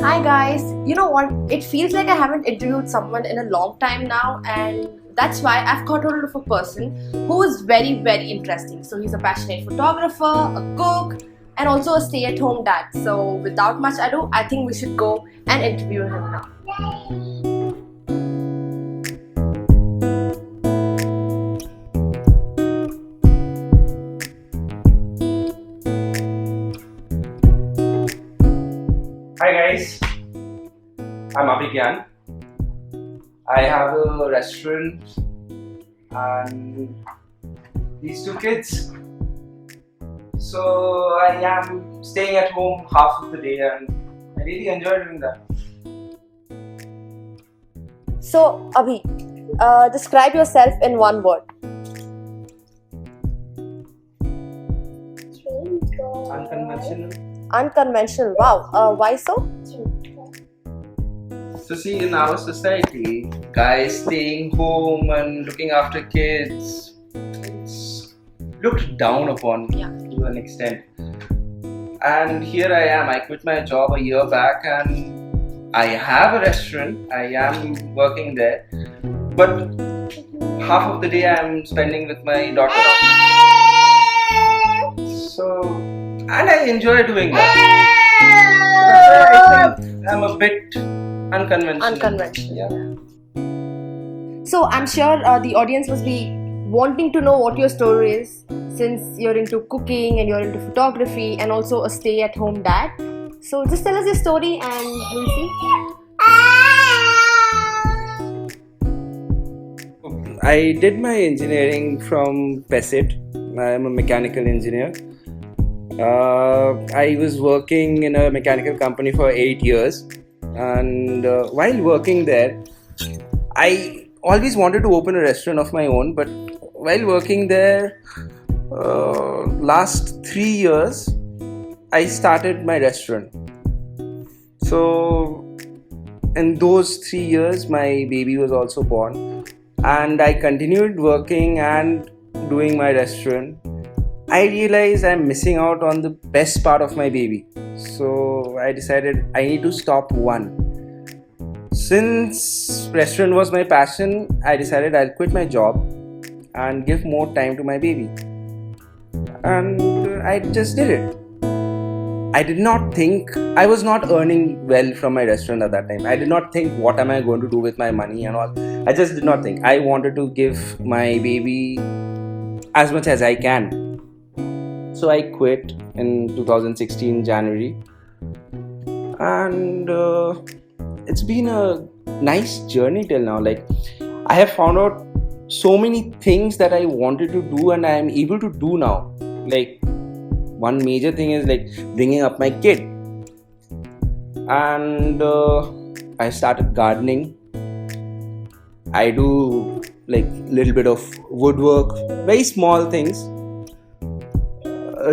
Hi guys, you know what? It feels like I haven't interviewed someone in a long time now, and that's why I've got hold of a person who is very interesting. So he's a passionate photographer, a cook, and also a stay-at-home dad. So without much ado, I think we should go and interview him now. Hi guys, I'm Abhijnan. I have a restaurant and these two kids. So I am staying at home half of the day and I really enjoy doing that. So Abhi, describe yourself in one word. Unconventional. Unconventional. Wow. Why so? So see, in our society, guys staying home and looking after kids, it's looked down upon to an extent. And here I am, I quit my job a year back and I have a restaurant, I am working there, but half of the day I am spending with my daughter. So, and I enjoy doing that. That's why I think I'm a bit unconventional. Yeah. So I'm sure the audience must be wanting to know what your story is, since you're into cooking and you're into photography and also a stay-at-home dad. So just tell us your story and we'll see. I did my engineering from PESIT. I'm a mechanical engineer. I was working in a mechanical company for 8 years, and while working there, I always wanted to open a restaurant of my own. But while working there, last 3 years, I started my restaurant. So in those 3 years, my baby was also born, and I continued working and doing my restaurant. I realized I'm missing out on the best part of my baby. So I decided I need to stop one. Since restaurant was my passion, I decided I'll quit my job and give more time to my baby. And I just did it. I did not think, I was not earning well from my restaurant at that time. I did not think what am I going to do with my money and all. I just did not think. I wanted to give my baby as much as I can. So I quit in 2016 January, and it's been a nice journey till now. Like, I have found out so many things that I wanted to do and I am able to do now. Like, one major thing is like bringing up my kid, and I started gardening. I do like little bit of woodwork, very small things.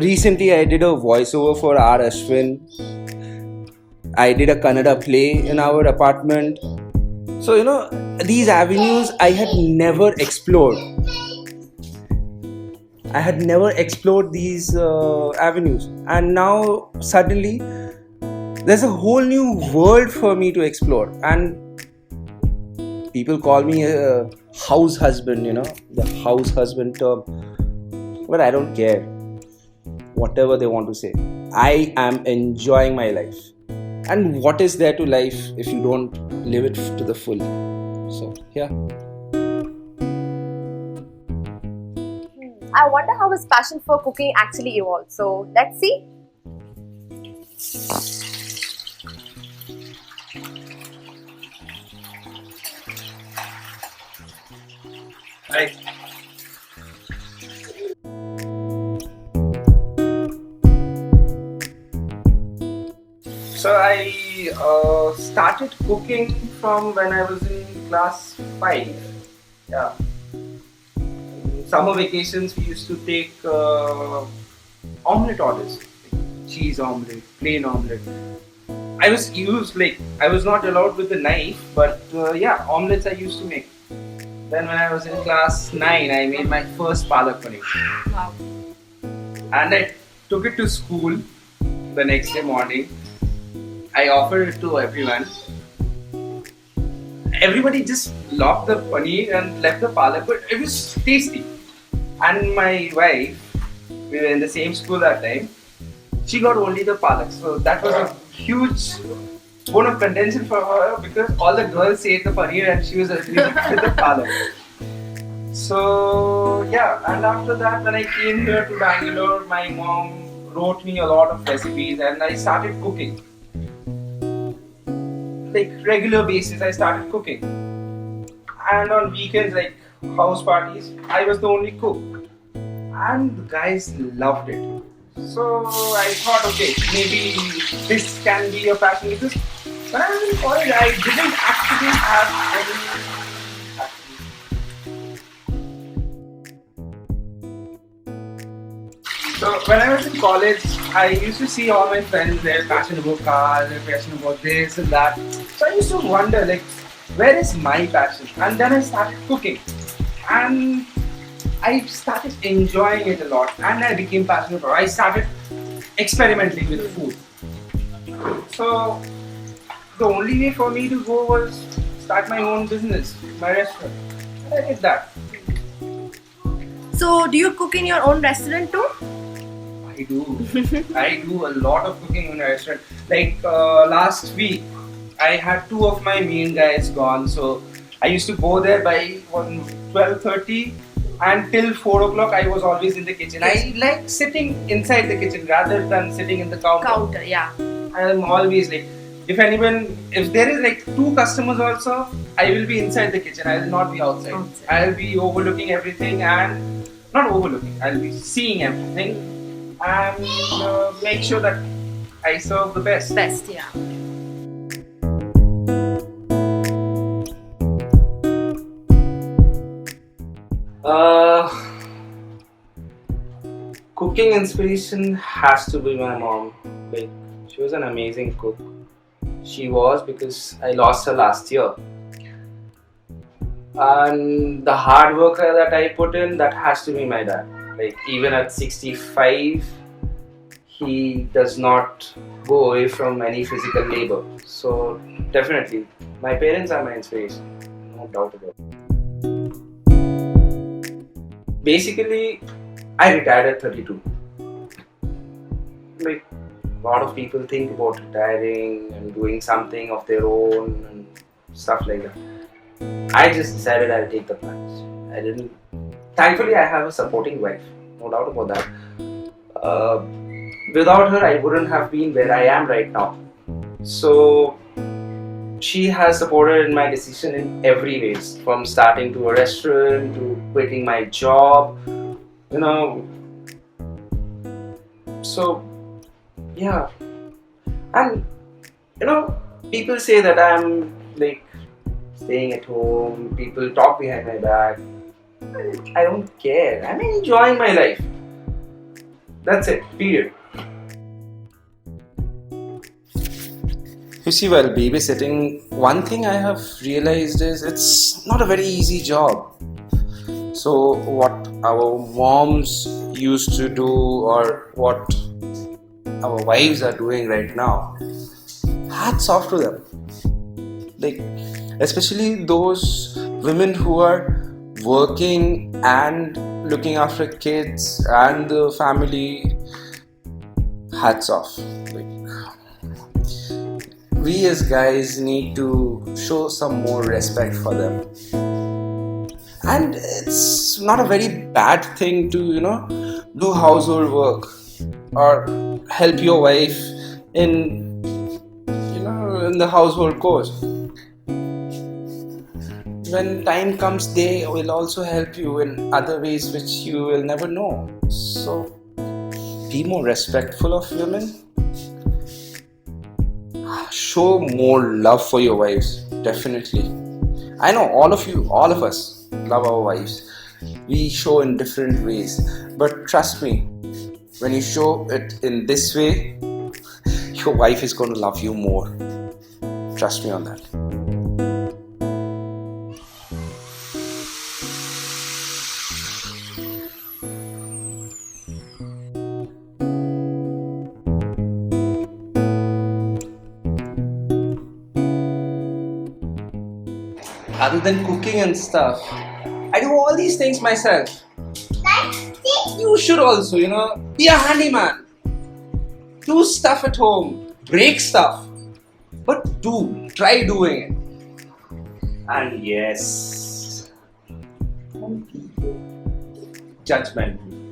Recently, I did a voiceover for R. Ashwin. I did a Kannada play in our apartment. So, these avenues I had never explored. I had never explored these avenues. And now, suddenly, there's a whole new world for me to explore. And people call me a house husband, the house husband term. But I don't care. Whatever they want to say. I am enjoying my life. And what is there to life if you don't live it to the full? So, yeah. I wonder how his passion for cooking actually evolved. So let's see. Hi. So I started cooking from when I was in class 5. Yeah. Summer vacations we used to take omelette orders, like cheese omelette, plain omelette. I was not allowed with the knife, but omelets I used to make. Then when I was in class 9, I made my first palak paneer. Wow. And I took it to school the next day morning. I offered it to everyone. Everybody just loved the paneer and left the palak, but it was tasty. And my wife, we were in the same school that time, she got only the palak. So that was a huge bone of contention for her because all the girls ate the paneer and she was only with the palak. So yeah, and after that, when I came here to Bangalore, my mom wrote me a lot of recipes and I started cooking. Like regular basis, I started cooking. And on weekends, like house parties, I was the only cook. And the guys loved it. So I thought, okay, maybe this can be a passion because when I was in college, I didn't actually have any passion. So when I was in college, I used to see all my friends, they're passionate about cars, they're passionate about this and that. So I used to wonder, like, where is my passion? And then I started cooking. And I started enjoying it a lot and I became passionate about it. I started experimenting with food. So the only way for me to go was start my own business, my restaurant. And I did that. So, do you cook in your own restaurant too? I do. I do a lot of cooking in a restaurant. Like last week, I had two of my main guys gone. So I used to go there by 12:30 and till 4 o'clock I was always in the kitchen. I like sitting inside the kitchen rather than sitting in the counter. Yeah. I'm always like, if there is like two customers also, I will be inside the kitchen. I will not be outside. I'll be overlooking everything and not overlooking. I'll be seeing everything and make sure that I serve the best. Best, yeah. Cooking inspiration has to be my mom. Like, she was an amazing cook. She was because I lost her last year. And the hard work that I put in, that has to be my dad. Like, even at 65, he does not go away from any physical labor. So, definitely, my parents are my inspiration. No doubt about it. Basically, I retired at 32. Like, a lot of people think about retiring and doing something of their own and stuff like that. I just decided I'll take the plunge. I didn't. Thankfully, I have a supporting wife, no doubt about that. Without her, I wouldn't have been where I am right now. So, she has supported in my decision in every ways, from starting to a restaurant to quitting my job, So, yeah. And, people say that I'm like staying at home, people talk behind my back. I don't care. I'm enjoying my life. That's it, period. You see, while babysitting, one thing I have realized is it's not a very easy job. So what our moms used to do or what our wives are doing right now, hats off to them. Like, especially those women who are working and looking after kids and the family, hats off. Like, we as guys need to show some more respect for them. And it's not a very bad thing to, do household work or help your wife in the household chores. When time comes, they will also help you in other ways which you will never know. So, be more respectful of women. Show more love for your wives, definitely. I know all of us love our wives. We show in different ways. But trust me, when you show it in this way, your wife is going to love you more. Trust me on that. Other than cooking and stuff, I do all these things myself. You should also, be a handyman. Do stuff at home, break stuff, but try doing it. And yes, judgmental.